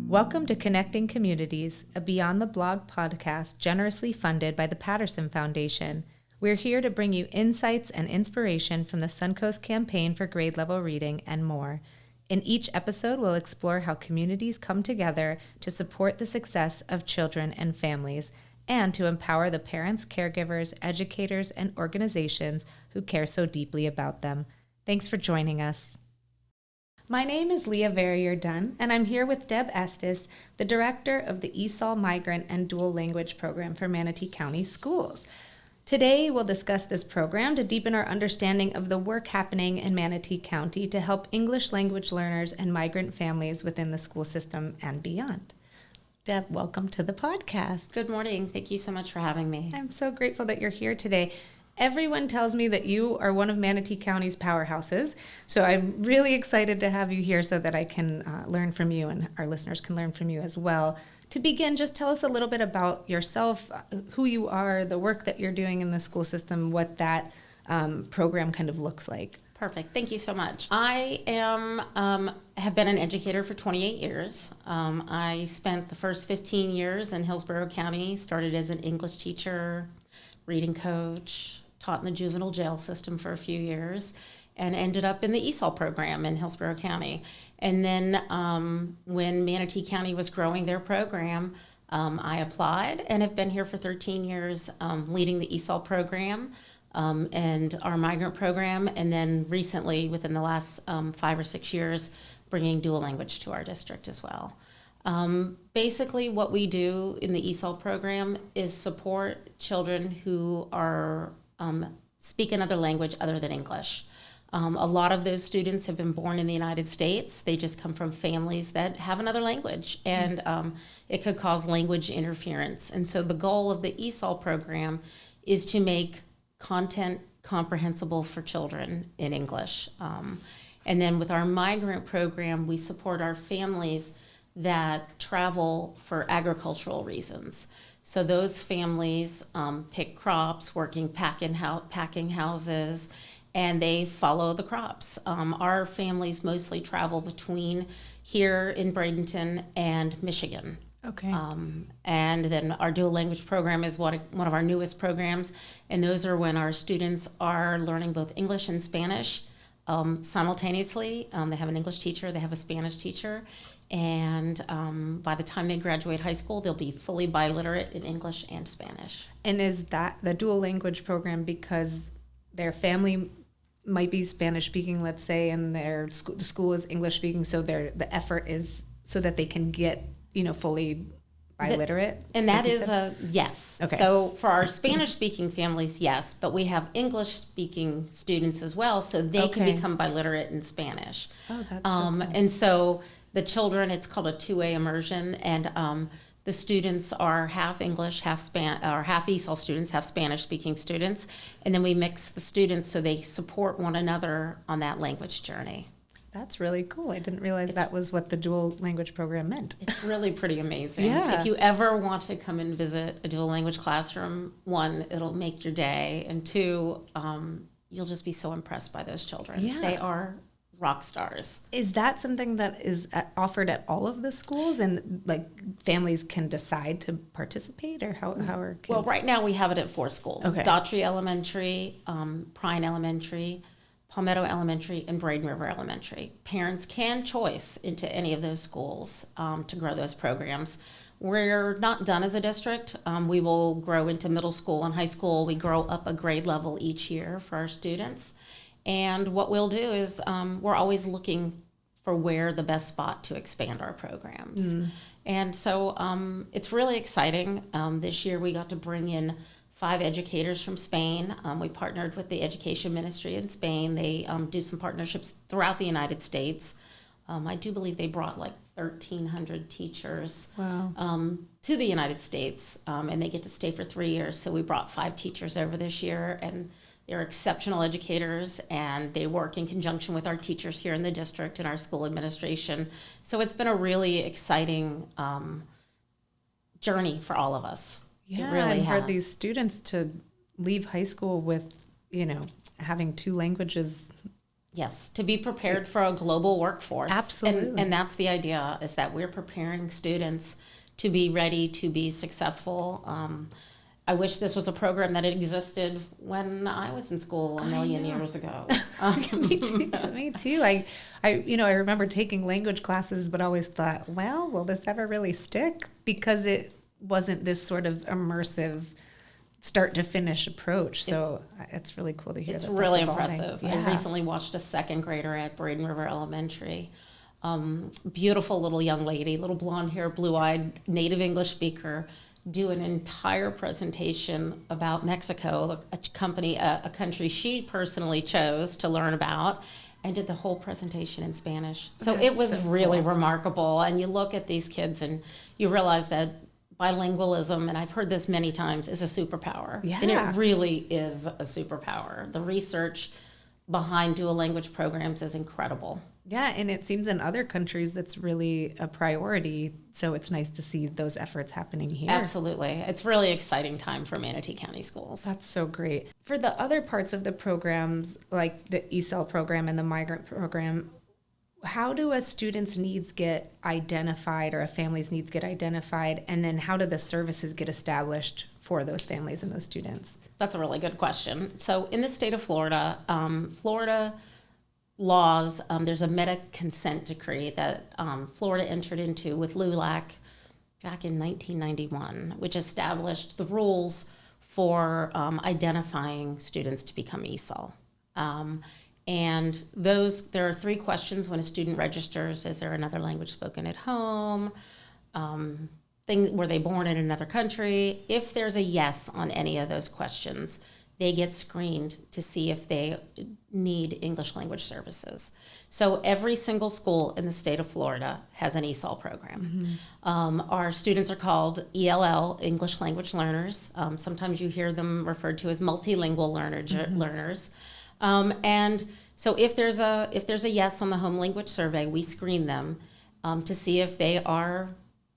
Welcome to Connecting Communities, a Beyond the Blog podcast generously funded by the Patterson Foundation. We're here to bring you insights and inspiration from the Suncoast Campaign for Grade Level Reading and more. In each episode, we'll explore how communities come together to support the success of children and families, and to empower the parents, caregivers, educators, and organizations who care so deeply about them. Thanks for joining us. My name is Leah Verrier-Dunn, and I'm here with Deb Estes, the director of the ESOL Migrant and Dual Language Program for Manatee County Schools. Today, we'll discuss this program to deepen our understanding of the work happening in Manatee County to help English language learners and migrant families within the school system and beyond. Deb, welcome to the podcast. Good morning. Thank you so much for having me. I'm so grateful that you're here today. Everyone tells me that you are one of Manatee County's powerhouses, so I'm really excited to have you here so that I can learn from you and our listeners can learn from you as well. To begin, just tell us a little bit about yourself, who you are, the work that you're doing in the school system, what that program kind of looks like. Perfect. Thank you so much. I have been an educator for 28 years. I spent the first 15 years in Hillsborough County, started as an English teacher, reading coach, taught in the juvenile jail system for a few years, and ended up in the ESOL program in Hillsborough County. And then when Manatee County was growing their program, I applied and have been here for 13 years leading the ESOL program and our migrant program, and then recently, within the last 5 or 6 years, bringing dual language to our district as well. Basically, what we do in the ESOL program is support children who are speak another language other than English. A lot of those students have been born in the United States. They just come from families that have another language, and it could cause language interference. And so the goal of the ESOL program is to make content comprehensible for children in English. And then with our migrant program, we support our families that travel for agricultural reasons. So those families pick crops, packing houses, and they follow the crops. Our families mostly travel between here in Bradenton and Michigan. Okay. And then our dual language program is one of our newest programs, and those are when our students are learning both English and Spanish simultaneously. They have an English teacher, they have a Spanish teacher, and by the time they graduate high school, they'll be fully biliterate in English and Spanish. And is that the dual language program because their family might be Spanish speaking, let's say, and the school is English speaking, so the effort is so that they can get fully biliterate? And that is a yes. Okay. So for our Spanish-speaking families, yes, but we have English-speaking students as well, so they can become biliterate in Spanish. Oh, that's so cool. And so the children, it's called a two-way immersion, and the students are half English, half ESOL students, half Spanish-speaking students, and then we mix the students so they support one another on that language journey. That's really cool. I didn't realize that was what the dual language program meant. It's really pretty amazing. Yeah. If you ever want to come and visit a dual language classroom, one, it'll make your day, and two, you'll just be so impressed by those children. Yeah. They are rock stars. Is that something that is offered at all of the schools, and families can decide to participate, or how are kids? Well, right now we have it at 4 schools. Okay. Daughtry Elementary, Prine Elementary, Palmetto Elementary, and Braden River Elementary. Parents can choice into any of those schools to grow those programs. We're not done as a district. We will grow into middle school and high school. We grow up a grade level each year for our students. And what we'll do is we're always looking for where the best spot to expand our programs. And so it's really exciting. This year we got to bring in 5 educators from Spain. We partnered with the education ministry in Spain. They do some partnerships throughout the United States. I do believe they brought 1,300 teachers to the United States, and they get to stay for 3 years. So we brought 5 teachers over this year, and they're exceptional educators, and they work in conjunction with our teachers here in the district and our school administration. So it's been a really exciting journey for all of us. Yeah, it really and has. for these students to leave high school with, having 2 languages Yes, to be prepared for a global workforce. Absolutely. And that's the idea, is that we're preparing students to be ready to be successfu I wish this was a program that existed when I was in school a million years ago. Me too. Me too. I remember taking language classes, but always thought, well, will this ever really stick? Because it wasn't this sort of immersive start to finish approach. So it's really cool to hear. It's that really that's impressive. Yeah. I recently watched a second grader at Braden River Elementary. Beautiful little young lady, little blonde hair, blue-eyed, native English speaker, do an entire presentation about Mexico, a country she personally chose to learn about, and did the whole presentation in Spanish. So That's it was so really cool. remarkable. And you look at these kids and you realize that bilingualism, and I've heard this many times, is a superpower. Yeah. And it really is a superpower. The research behind dual language programs is incredible. Yeah, and it seems in other countries that's really a priority. So it's nice to see those efforts happening here. Absolutely. It's really exciting time for Manatee County schools. That's so great. For the other parts of the programs, like the ESOL program and the Migrant program, how do a student's needs get identified or a family's needs get identified? And then how do the services get established for those families and those students? That's a really good question. So in the state of Florida, Florida laws, there's a meta-consent decree that Florida entered into with LULAC back in 1991, which established the rules for identifying students to become ESOL. And there are 3 questions when a student registers. Is there another language spoken at home? Were they born in another country? If there's a yes on any of those questions, they get screened to see if they need English language services. So every single school in the state of Florida has an ESOL program. Our students are called ELL, English language learners. Sometimes you hear them referred to as multilingual learners. And so if there's a yes on the home language survey, we screen them to see if they are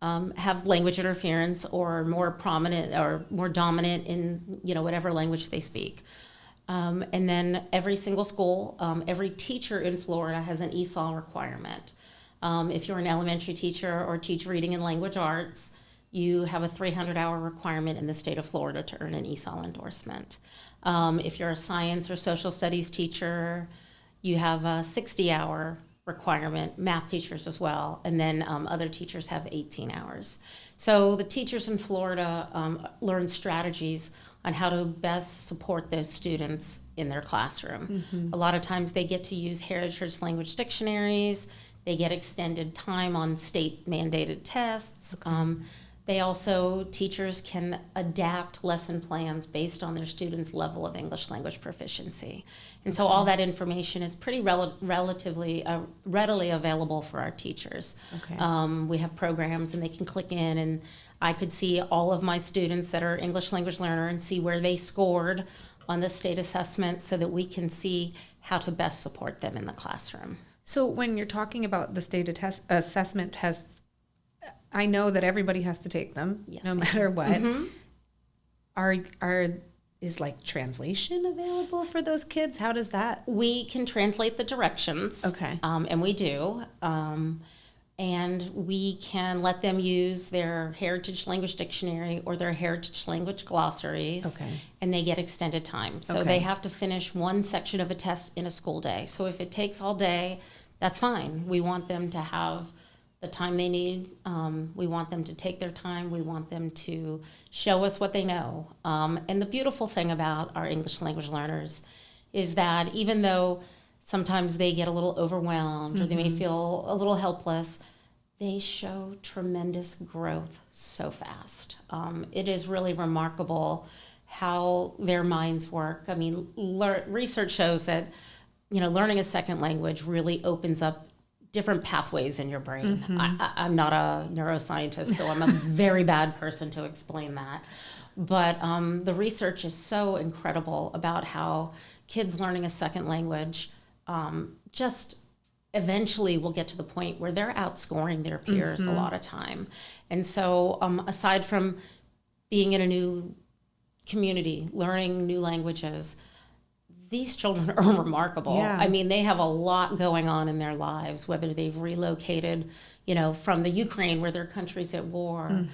have language interference or more prominent or more dominant in whatever language they speak. And then every single school, every teacher in Florida has an ESOL requirement. If you're an elementary teacher or teach reading and language arts, you have a 300-hour requirement in the state of Florida to earn an ESOL endorsement. If you're a science or social studies teacher, you have a 60-hour requirement, math teachers as well, and then other teachers have 18 hours. So the teachers in Florida learn strategies on how to best support those students in their classroom. A lot of times they get to use heritage language dictionaries, they get extended time on state mandated tests. Teachers can adapt lesson plans based on their students' level of English language proficiency. And so all that information is pretty relatively readily available for our teachers. Okay. We have programs and they can click in, and I could see all of my students that are English language learner and see where they scored on the state assessment so that we can see how to best support them in the classroom. So when you're talking about the state assessment tests, I know that everybody has to take them, Yes, no ma'am. matter what. Is like translation available for those kids? How does that? We can translate the directions. Okay. And we do. And we can let them use their heritage language dictionary or their heritage language glossaries. Okay. And they get extended time. So Okay. they have to finish one section of a test in a school day. So if it takes all day, that's fine. We want them to have the time they need. We want them to take their time. We want them to show us what they know. And the beautiful thing about our English language learners is that even though sometimes they get a little overwhelmed or they may feel a little helpless, they show tremendous growth so fast. It is really remarkable how their minds work. I mean, research shows that learning a second language really opens up different pathways in your brain. I'm not a neuroscientist, so I'm a very bad person to explain that. But the research is so incredible about how kids learning a second language just eventually will get to the point where they're outscoring their peers a lot of time. And so aside from being in a new community, learning new languages, these children are remarkable. Yeah. I mean, they have a lot going on in their lives, whether they've relocated, from the Ukraine where their country's at war,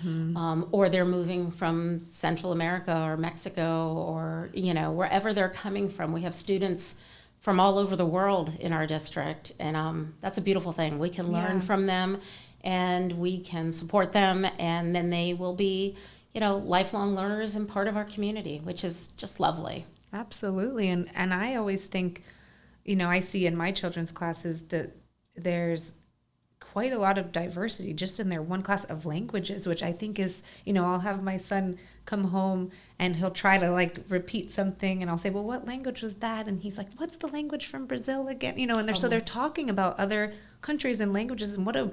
or they're moving from Central America or Mexico or, wherever they're coming from. We have students from all over the world in our district, and that's a beautiful thing. We can learn from them, and we can support them, and then they will be, lifelong learners and part of our community, which is just lovely. Absolutely. And I always think, I see in my children's classes that there's quite a lot of diversity just in their one class of languages, which I think is, I'll have my son come home and he'll try to repeat something and I'll say, well, what language was that? And he's like, what's the language from Brazil again? And so they're talking about other countries and languages, and what a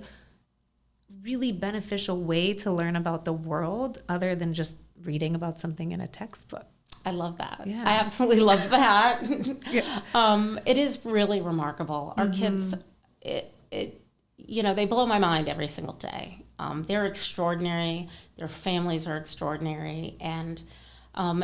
really beneficial way to learn about the world other than just reading about something in a textbook. I love that. Yeah. I absolutely love that. It is really remarkable. Our kids, they blow my mind every single day. They're extraordinary. Their families are extraordinary. And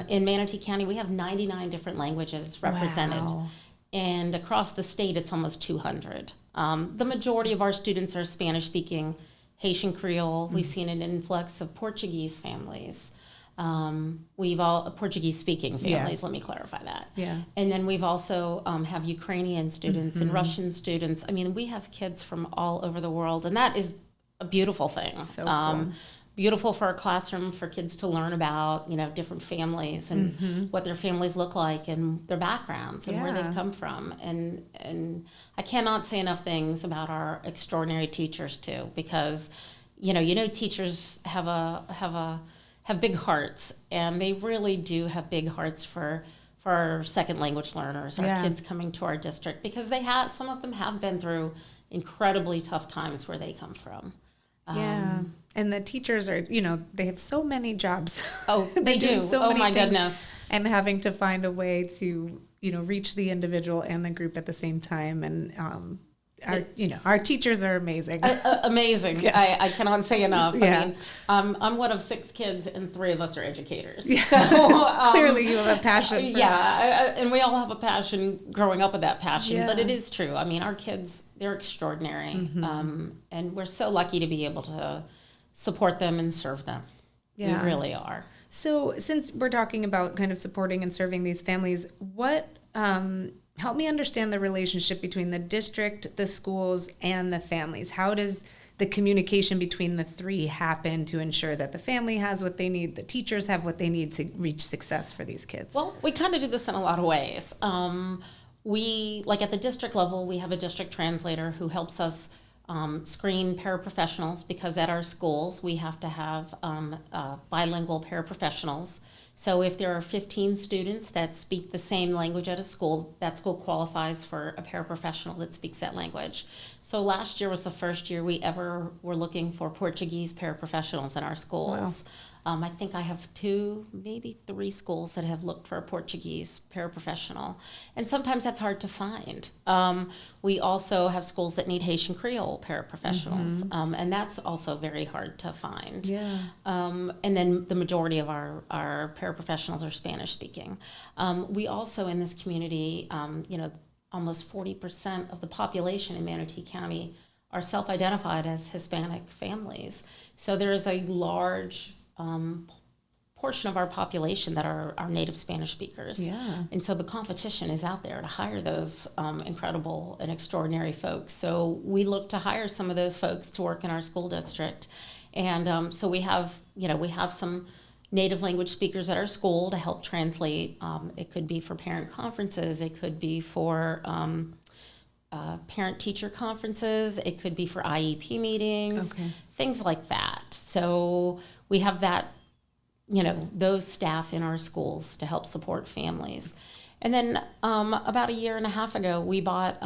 in Manatee County, we have 99 different languages represented. Wow. And across the state, it's almost 200. The majority of our students are Spanish-speaking, Haitian Creole. We've seen an influx of Portuguese families. Portuguese-speaking families, let me clarify that. Yeah. And then we've also have Ukrainian students and Russian students. I mean, we have kids from all over the world, and that is a beautiful thing. So cool. Beautiful for our classroom, for kids to learn about, different families and what their families look like and their backgrounds and where they've come from. And I cannot say enough things about our extraordinary teachers too, because, teachers have big hearts, and they really do have big hearts for our second language learners, our kids coming to our district, because some of them have been through incredibly tough times where they come from. And the teachers are, they have so many jobs. Oh, they do. So many my things, goodness. And having to find a way to, reach the individual and the group at the same time. And, our teachers are amazing. Amazing. Yes. I cannot say enough. Yeah. I mean, I'm one of 6 kids, and 3 of us are educators. Yeah. So clearly you have a passion. And we all have a passion growing up with that passion. Yeah. But it is true. I mean, our kids, they're extraordinary, and we're so lucky to be able to support them and serve them. Yeah. We really are. So since we're talking about kind of supporting and serving these families, what help me understand the relationship between the district, the schools, and the families. How does the communication between the three happen to ensure that the family has what they need, the teachers have what they need to reach success for these kids? Well, we kind of do this in a lot of ways. We, at the district level, we have a district translator who helps us screen paraprofessionals, because at our schools we have to have bilingual paraprofessionals. So if there are 15 students that speak the same language at a school, that school qualifies for a paraprofessional that speaks that language. So last year was the first year we ever were looking for Portuguese paraprofessionals in our schools. Wow. I think I have 2, maybe 3 schools that have looked for a Portuguese paraprofessional. And sometimes that's hard to find. We also have schools that need Haitian Creole paraprofessionals, and that's also very hard to find. Yeah. And then the majority of our paraprofessionals are Spanish speaking. We also in this community, almost 40% of the population in Manatee County are self-identified as Hispanic families. So there is a large portion of our population that are native Spanish speakers. Yeah. And so the competition is out there to hire those incredible and extraordinary folks. So we look to hire some of those folks to work in our school district. And so we have some native language speakers at our school to help translate. It could be for parent conferences. It could be for parent-teacher conferences. It could be for IEP meetings, things like that. So we have that, those staff in our schools to help support families. And then about a year and a half ago, we bought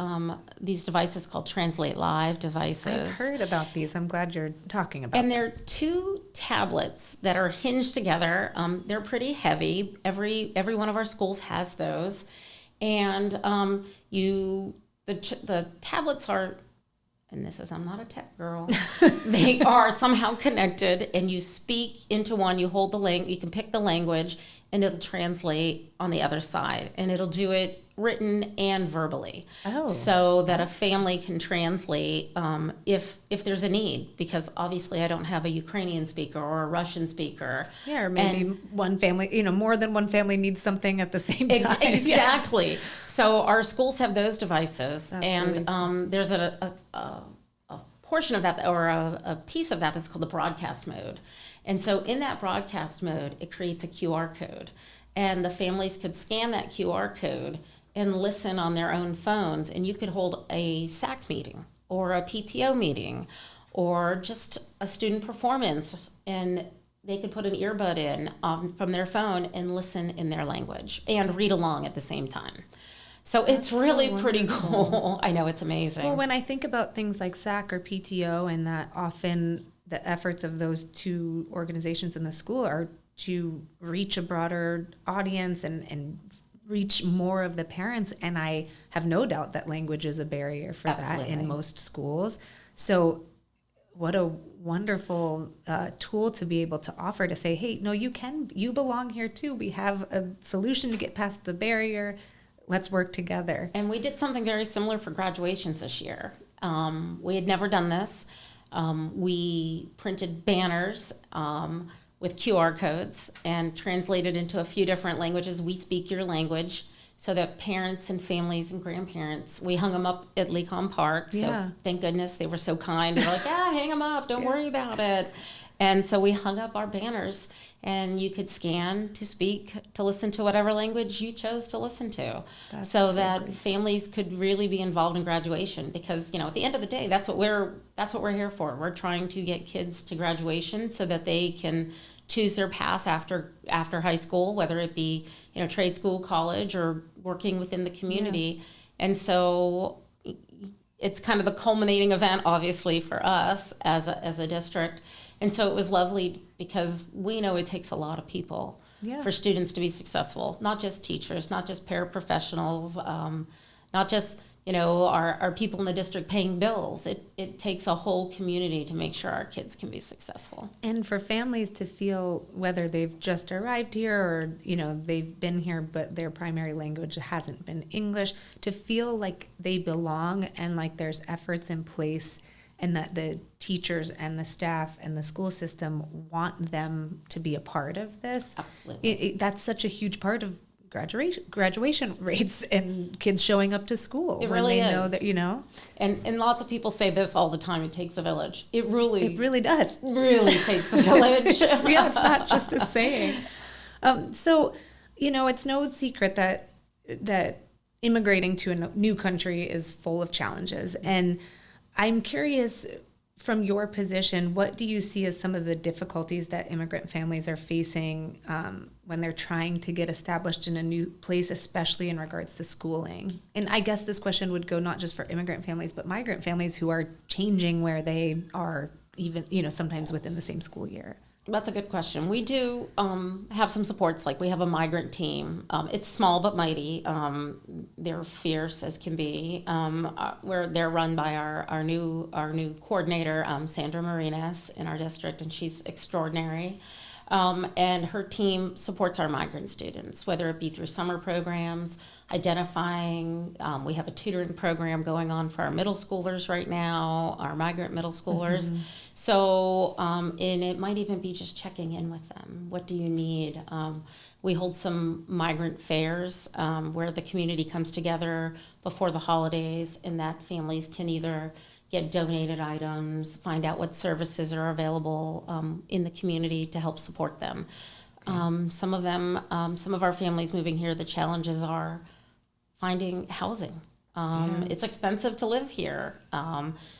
these devices called Translate Live devices. I've heard about these. I'm glad you're talking about them. And they're 2 tablets that are hinged together. They're pretty heavy. Every one of our schools has those. And the tablets are, and I'm not a tech girl, they are somehow connected, and you speak into one, you hold the you can pick the language, and it'll translate on the other side, and it'll do it written and verbally. Oh, so that a family can translate if there's a need, because obviously I don't have a Ukrainian speaker or a Russian speaker. Yeah, or maybe one family, more than one family needs something at the same time. Exactly. Yeah. So our schools have those devices. That's and really cool. There's a portion of that, or a piece of that, that's called the broadcast mode. And so in that broadcast mode, it creates a QR code. And the families could scan that QR code and listen on their own phones. And you could hold a SAC meeting or a PTO meeting or just a student performance. And they could put an earbud in from their phone and listen in their language and read along at the same time. So it's really pretty cool. I know, it's amazing. Well, when I think about things like SAC or PTO, and that often the efforts of those two organizations in the school are to reach a broader audience and reach more of the parents. And I have no doubt that language is a barrier for that in most schools. So what a wonderful tool to be able to offer, to say, hey, no, you belong here too. We have a solution to get past the barrier. Let's work together. And we did something very similar for graduations this year. We had never done this. We printed banners with QR codes and translated into a few different languages. We speak your language, so that parents and families and grandparents, we hung them up at Lecom Park. Yeah. So thank goodness they were so kind. They were like, yeah, hang them up. Don't worry about it. And so we hung up our banners, and you could scan to speak, to listen to whatever language you chose to listen to. That's so so that great. Families could really be involved in graduation, because, at the end of the day, that's what we're here for. We're trying to get kids to graduation so that they can choose their path after high school, whether it be, trade school, college, or working within the community. Yeah. And so it's kind of the culminating event, obviously, for us as a district. And so it was lovely, because we know it takes a lot of people for students to be successful, not just teachers, not just paraprofessionals, not just, our people in the district paying bills. It takes a whole community to make sure our kids can be successful. And for families to feel, whether they've just arrived here or, they've been here, but their primary language hasn't been English, to feel like they belong and like there's efforts in place, and that the teachers and the staff and the school system want them to be a part of this. Absolutely. That's such a huge part of graduation rates and kids showing up to school. It really is. Know that, And lots of people say this all the time, it takes a village. It really does. Really takes a village. It's not just a saying. So, it's no secret that immigrating to a new country is full of challenges. And I'm curious, from your position, what do you see as some of the difficulties that immigrant families are facing when they're trying to get established in a new place, especially in regards to schooling? And I guess this question would go not just for immigrant families, but migrant families who are changing where they are, even, sometimes within the same school year. That's a good question. We do have some supports. Like, we have a migrant team. It's small but mighty. They're fierce as can be. They're run by our new coordinator, Sandra Marinas, in our district, and she's extraordinary. And her team supports our migrant students, whether it be through summer programs, identifying. We have a tutoring program going on for our middle schoolers right now, our migrant middle schoolers. Mm-hmm. So, and it might even be just checking in with them. What do you need? We hold some migrant fairs where the community comes together before the holidays, and that families can either get donated items, find out what services are available in the community to help support them. Okay. Some of our families moving here, the challenges are finding housing. It's expensive to live here.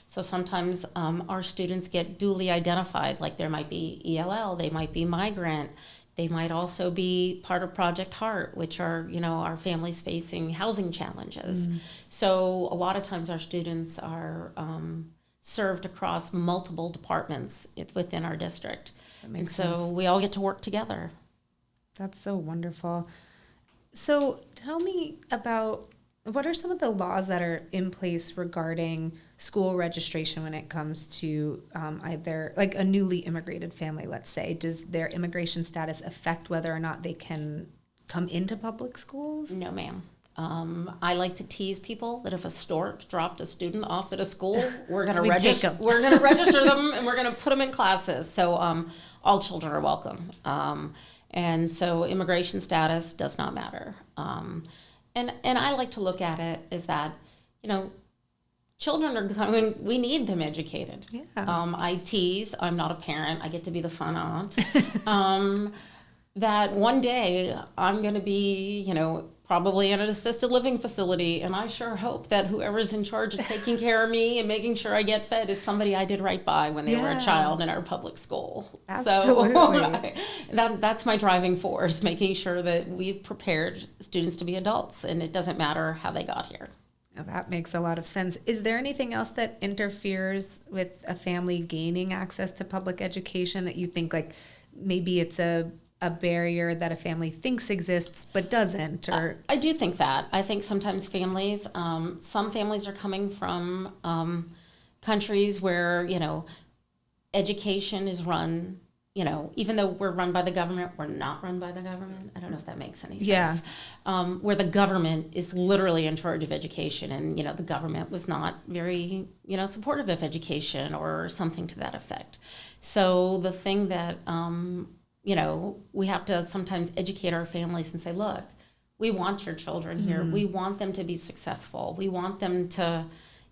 So sometimes our students get duly identified, like there might be ELL, they might be migrant, they might also be part of Project Heart, which are, our families facing housing challenges. Mm. So a lot of times our students are served across multiple departments within our district. And so sense. We all get to work together. That's so wonderful. So tell me about, what are some of the laws that are in place regarding school registration when it comes to either like a newly immigrated family, let's say? Does their immigration status affect whether or not they can come into public schools? No, ma'am. I like to tease people that if a stork dropped a student off at a school, we're going to register. We're going to register them and we're going to put them in classes. So all children are welcome, and so immigration status does not matter. And I like to look at it as that, children are coming. We need them educated. Yeah. I tease. I'm not a parent. I get to be the fun aunt. That one day I'm going to be, probably in an assisted living facility, and I sure hope that whoever's in charge of taking care of me and making sure I get fed is somebody I did right by when they were a child in our public school. Absolutely. So that's my driving force, making sure that we've prepared students to be adults, and it doesn't matter how they got here. Now that makes a lot of sense. Is there anything else that interferes with a family gaining access to public education that you think like maybe it's a barrier that a family thinks exists but doesn't? Or I do think that. I think sometimes families, some families are coming from countries where, education is run, even though we're run by the government, we're not run by the government. I don't know if that makes any sense. Where the government is literally in charge of education, and, the government was not very, supportive of education or something to that effect. So the thing that, we have to sometimes educate our families and say, look, we want your children here. We want them to be successful. We want them to,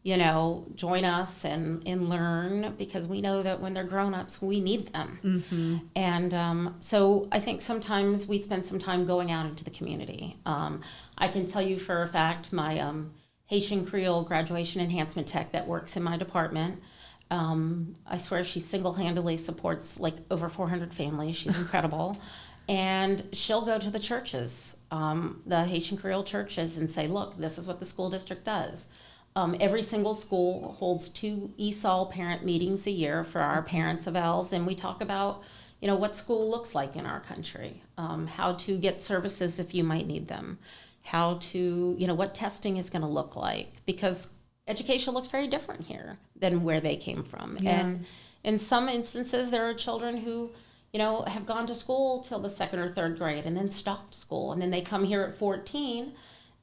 join us and learn, because we know that when they're grown-ups, we need them. And so I think sometimes we spend some time going out into the community. I can tell you for a fact, my Haitian Creole graduation enhancement tech that works in my department, I swear she single-handedly supports like over 400 families. She's incredible. And she'll go to the churches, the Haitian Creole churches, and say, look, this is what the school district does. Every single school holds 2 ESOL parent meetings a year for our parents of ELs, and we talk about, what school looks like in our country, how to get services if you might need them, how to, what testing is going to look like, because education looks very different here than where they came from. Yeah. And in some instances, there are children who, have gone to school till the 2nd or 3rd grade and then stopped school. And then they come here at 14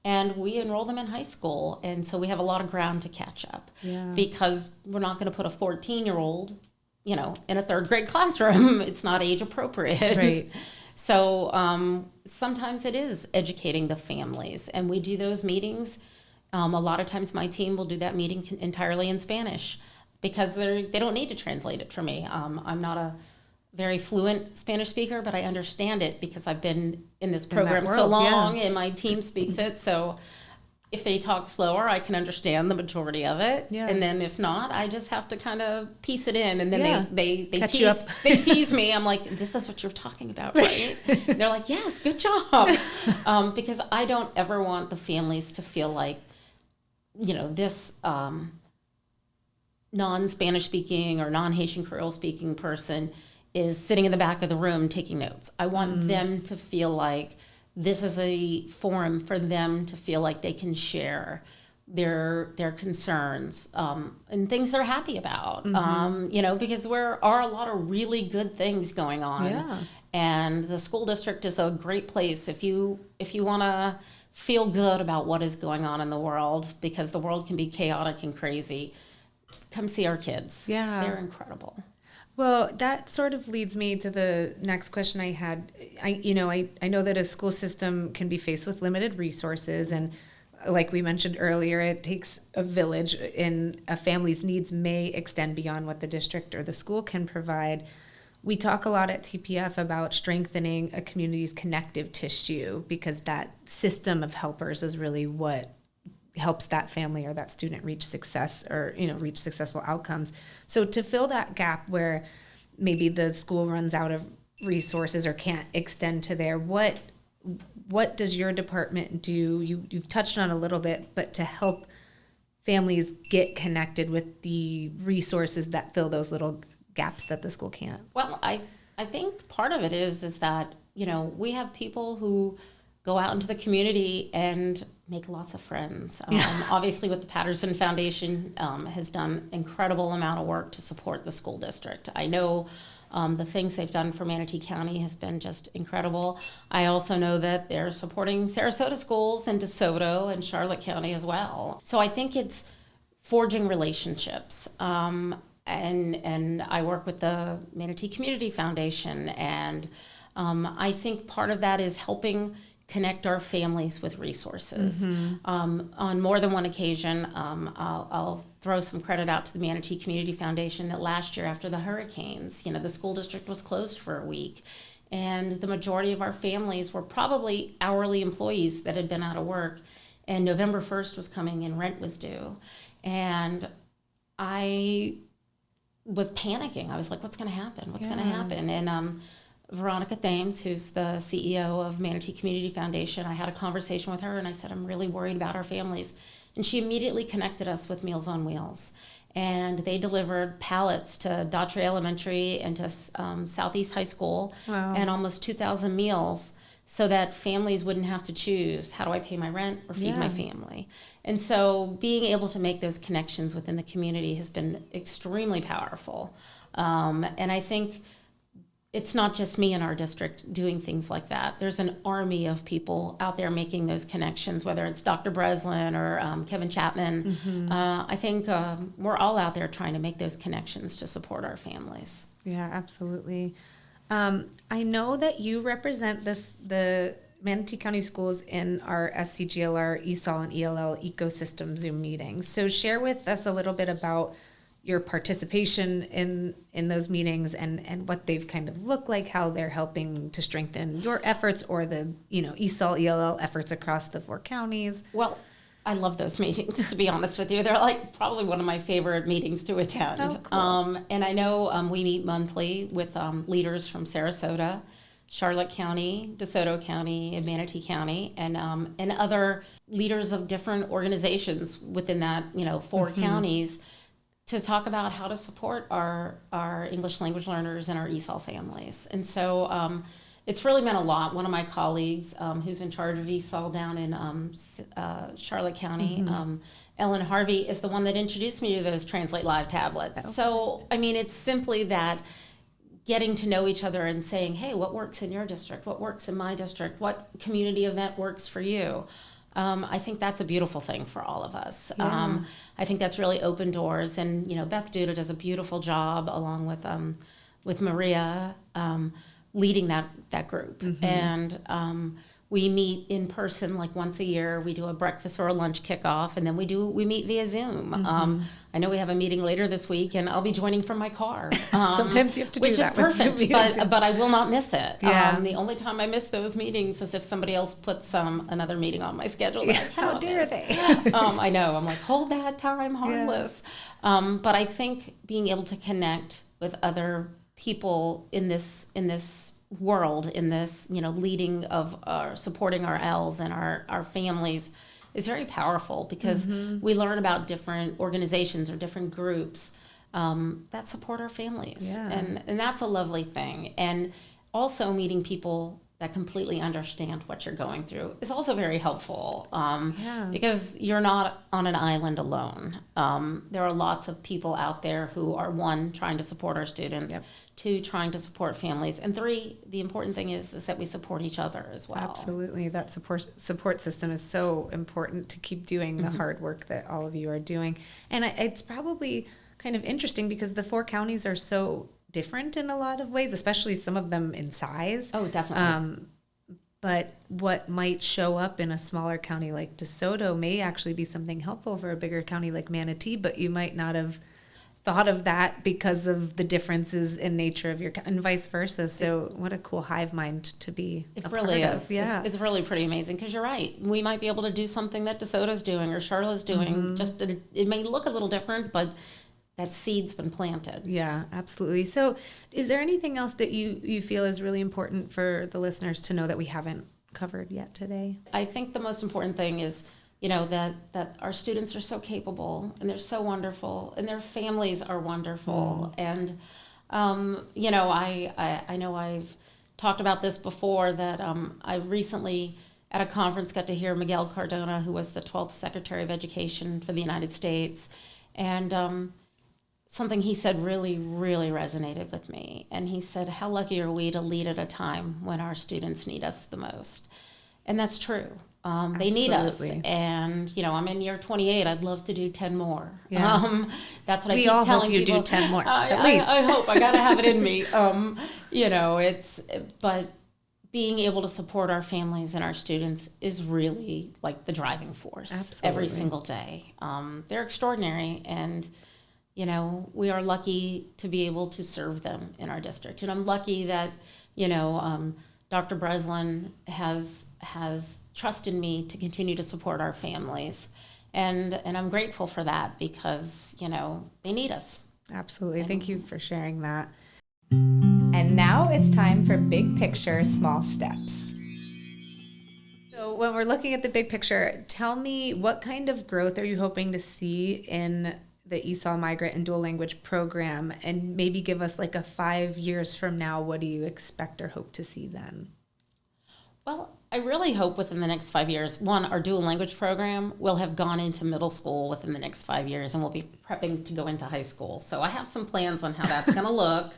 and we enroll them in high school. And so we have a lot of ground to catch up, because we're not going to put a 14-year-old, in a 3rd grade classroom. It's not age appropriate. Right. So sometimes it is educating the families, and we do those meetings. A lot of times my team will do that meeting entirely in Spanish, because they don't need to translate it for me. I'm not a very fluent Spanish speaker, but I understand it because I've been in this program so long, and my team speaks it. So if they talk slower, I can understand the majority of it. Yeah. And then if not, I just have to kind of piece it in. And then they tease me. I'm like, this is what you're talking about, right? They're like, yes, good job. Because I don't ever want the families to feel like, this non-Spanish speaking or non-Haitian Creole speaking person is sitting in the back of the room taking notes. I want them to feel like this is a forum for them to feel like they can share their concerns and things they're happy about. Because there are a lot of really good things going on. Yeah. And the school district is a great place if you want to feel good about what is going on in the world, because the world can be chaotic and crazy. Come see our kids. Yeah. They're incredible. Well, that sort of leads me to the next question I had. I know that a school system can be faced with limited resources, and like we mentioned earlier, it takes a village, and a family's needs may extend beyond what the district or the school can provide. We talk a lot at TPF about strengthening a community's connective tissue, because that system of helpers is really what helps that family or that student reach success, or reach successful outcomes. So to fill that gap where maybe the school runs out of resources or can't extend to there, what does your department do? You've touched on a little bit, but to help families get connected with the resources that fill those little gaps that the school can't. Well, I think part of it is that we have people who go out into the community and make lots of friends. Obviously, with the Patterson Foundation, has done incredible amount of work to support the school district. I know the things they've done for Manatee County has been just incredible. I also know that they're supporting Sarasota schools and DeSoto and Charlotte County as well. So I think it's forging relationships. And I work with the Manatee Community Foundation, and I think part of that is helping connect our families with resources. On more than one occasion, I'll throw some credit out to the Manatee Community Foundation that last year after the hurricanes, the school district was closed for a week. And the majority of our families were probably hourly employees that had been out of work. And November 1st was coming and rent was due. And I was panicking. I was like, what's going to happen? What's going to happen? And Veronica Thames, who's the CEO of Manatee Community Foundation, I had a conversation with her and I said, I'm really worried about our families. And she immediately connected us with Meals on Wheels. And they delivered pallets to Daughtry Elementary and to Southeast High School. Wow. And almost 2,000 meals so that families wouldn't have to choose, how do I pay my rent or feed my family? And so being able to make those connections within the community has been extremely powerful. And I think it's not just me in our district doing things like that. There's an army of people out there making those connections, whether it's Dr. Breslin or Kevin Chapman. I think we're all out there trying to make those connections to support our families. Yeah, absolutely. I know that you represent the Manatee County Schools in our SCGLR, ESOL, and ELL ecosystem Zoom meetings. So share with us a little bit about your participation in those meetings and what they've kind of looked like, how they're helping to strengthen your efforts or the ESOL, ELL efforts across the 4 counties. Well, I love those meetings, to be honest with you. They're like probably one of my favorite meetings to attend. Oh, cool. And I know we meet monthly with leaders from Sarasota, Charlotte County, DeSoto County, and Manatee County, and other leaders of different organizations within that 4 counties to talk about how to support our English language learners and our ESOL families. And so it's really meant a lot. One of my colleagues who's in charge of ESOL down in Charlotte County, Ellen Harvey, is the one that introduced me to those Translate Live tablets. Oh. So, I mean, it's simply that getting to know each other and saying, hey, what works in your district? What works in my district? What community event works for you? I think that's a beautiful thing for all of us. Yeah. I think that's really opened doors. And, Beth Duda does a beautiful job along with Maria leading that group. And we meet in person like once a year. We do a breakfast or a lunch kickoff, and then we meet via Zoom. I know we have a meeting later this week, and I'll be joining from my car. Sometimes you have to do that. Which is perfect, but I will not miss it. Yeah. The only time I miss those meetings is if somebody else puts another meeting on my schedule that I cannot How dare miss. they? I know. I'm like, hold that time, harmless. But I think being able to connect with other people in this world, in this leading of supporting our L's and our families is very powerful, because we learn about different organizations or different groups that support our families. Yeah. And that's a lovely thing. And also meeting people that completely understand what you're going through is also very helpful, because you're not on an island alone. There are lots of people out there who are, 1, trying to support our students, Yep. 2, trying to support families, and 3, the important thing is that we support each other as well. Absolutely. That support system is so important to keep doing the hard work that all of you are doing. And it's probably kind of interesting because the 4 counties are so different in a lot of ways, especially some of them in size. Oh, definitely. But what might show up in a smaller county like DeSoto may actually be something helpful for a bigger county like Manatee, but you might not have thought of that because of the differences in nature of your, and vice versa. So what a cool hive mind to be It a really part is. of. Yeah. It's really pretty amazing, because you're right. We might be able to do something that DeSoto's doing or Charlotte's doing. Just it may look a little different, but that seed's been planted. Yeah, absolutely. So is there anything else that you feel is really important for the listeners to know that we haven't covered yet today? I think the most important thing is, that our students are so capable, and they're so wonderful, and their families are wonderful. And, I know I've talked about this before, that I recently at a conference, got to hear Miguel Cardona, who was the 12th Secretary of Education for the United States. And something he said really, really resonated with me. And he said, how lucky are we to lead at a time when our students need us the most? And that's true. They need us. And, I'm in year 28. I'd love to do 10 more. Yeah. That's what I we keep all telling hope you people. do 10 more, at least. I hope. I got to have it in me. But being able to support our families and our students is really like the driving force. Absolutely. Every single day. They're extraordinary, and we are lucky to be able to serve them in our district. And I'm lucky that Dr. Breslin has trusted me to continue to support our families, and I'm grateful for that because they need us. Absolutely. Thank you for sharing that. And now it's time for big picture, small steps. So when we're looking at the big picture, tell me, what kind of growth are you hoping to see in the ESOL Migrant and Dual Language program? And maybe give us like a 5 years from now, what do you expect or hope to see then? Well, I really hope within the next 5 years, one, our dual language program will have gone into middle school within the next 5 years, and we'll be prepping to go into high school. So I have some plans on how that's going to look.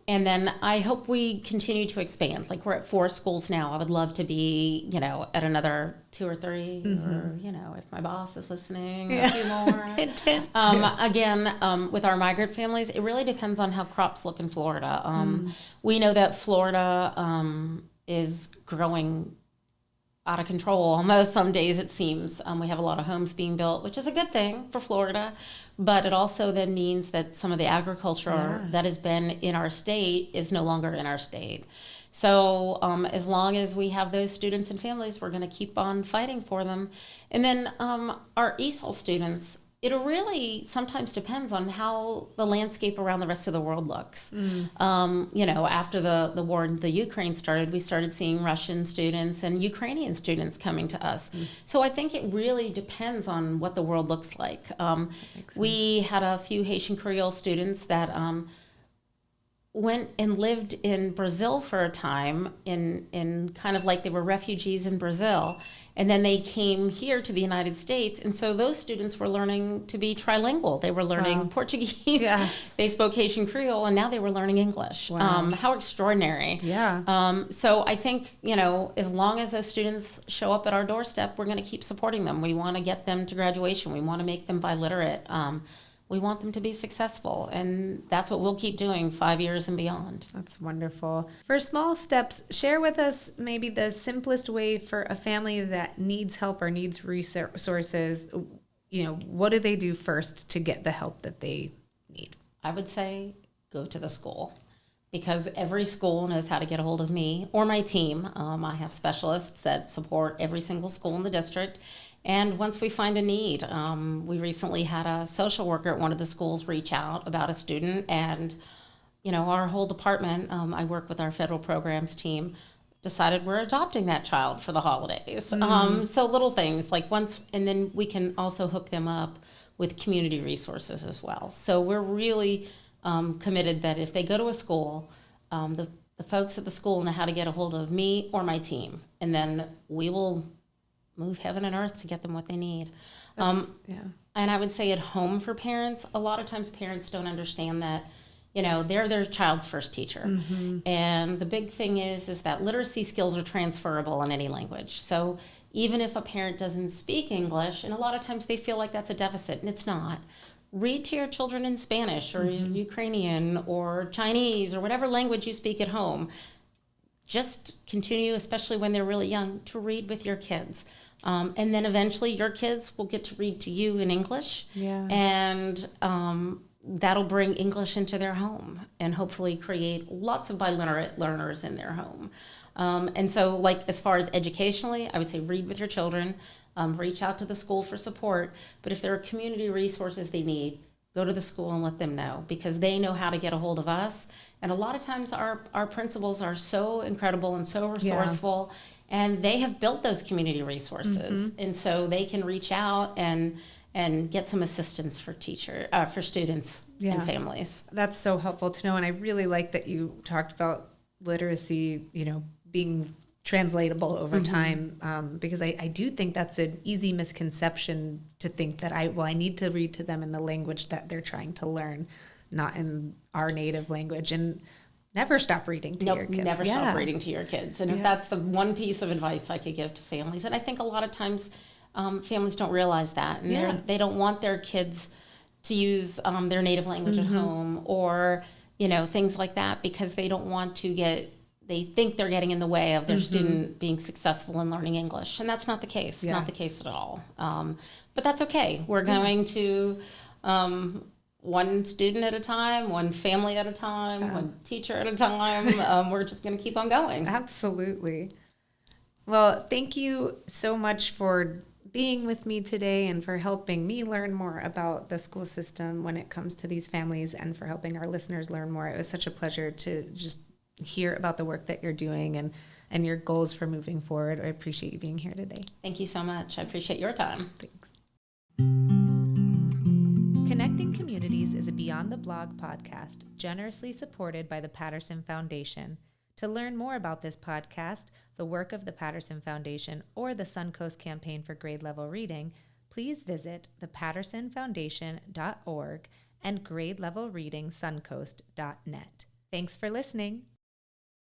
And then I hope we continue to expand. Like, we're at 4 schools now. I would love to be, at another 2 or 3, or, if my boss is listening, a few more. Again, with our migrant families, it really depends on how crops look in Florida. We know that Florida is growing out of control almost some days, it seems. We have a lot of homes being built, which is a good thing for Florida, but it also then means that some of the agriculture that has been in our state is no longer in our state. So as long as we have those students and families, we're going to keep on fighting for them. And then our ESOL students, it really sometimes depends on how the landscape around the rest of the world looks. After the war in the Ukraine started, we started seeing Russian students and Ukrainian students coming to us. So I think it really depends on what the world looks like. We had a few Haitian Creole students that went and lived in Brazil for a time in kind of like they were refugees in Brazil. And then they came here to the United States. And so those students were learning to be trilingual. They were learning Portuguese. Yeah. They spoke Haitian Creole, and now they were learning English. Wow. How extraordinary. Yeah. So I think, as long as those students show up at our doorstep, we're going to keep supporting them. We want to get them to graduation. We want to make them biliterate. We want them to be successful, and that's what we'll keep doing 5 years and beyond. That's wonderful. For small steps, share with us maybe the simplest way for a family that needs help or needs resources. What do they do first to get the help that they need? I would say go to the school, because every school knows how to get a hold of me or my team. I have specialists that support every single school in the district. And once we find a need, we recently had a social worker at one of the schools reach out about a student, and our whole department, I work with our federal programs team, decided we're adopting that child for the holidays. So little things like and then we can also hook them up with community resources as well. So we're really committed that if they go to a school, the folks at the school know how to get a hold of me or my team, and then we will move heaven and earth to get them what they need. And I would say at home for parents, a lot of times parents don't understand that, they're their child's first teacher. And the big thing is that literacy skills are transferable in any language. So even if a parent doesn't speak English, and a lot of times they feel like that's a deficit, and it's not. Read to your children in Spanish or Ukrainian or Chinese or whatever language you speak at home. Just continue, especially when they're really young, to read with your kids. And then eventually your kids will get to read to you in English. Yeah. And that'll bring English into their home and hopefully create lots of biliterate learners in their home. And so, like, as far as educationally, I would say read with your children, reach out to the school for support. But if there are community resources they need, go to the school and let them know, because they know how to get a hold of us. And a lot of times our principals are so incredible and so resourceful, and they have built those community resources. And so they can reach out and get some assistance for students and families. That's so helpful to know. And I really like that you talked about literacy, being translatable over time, because I do think that's an easy misconception to think that I need to read to them in the language that they're trying to learn, not in our native language. And never stop reading to your kids. Never stop reading to your kids. And if that's the one piece of advice I could give to families, and I think a lot of times families don't realize that, and they don't want their kids to use their native language at home, or things like that, because they don't want to they think they're getting in the way of their student being successful in learning English, and that's not the case. Not the case at all. But that's okay. We're going to one student at a time, one family at a time, one teacher at a time. We're just going to keep on going. Absolutely. Well, thank you so much for being with me today and for helping me learn more about the school system when it comes to these families, and for helping our listeners learn more. It was such a pleasure to just hear about the work that you're doing and your goals for moving forward. I appreciate you being here today. Thank you so much. I appreciate your time. Thanks. Connecting Communities is a Beyond the Blog podcast, generously supported by the Patterson Foundation. To learn more about this podcast, the work of the Patterson Foundation, or the Suncoast Campaign for Grade Level Reading, please visit thepattersonfoundation.org and grade-level-reading suncoast.net. Thanks for listening.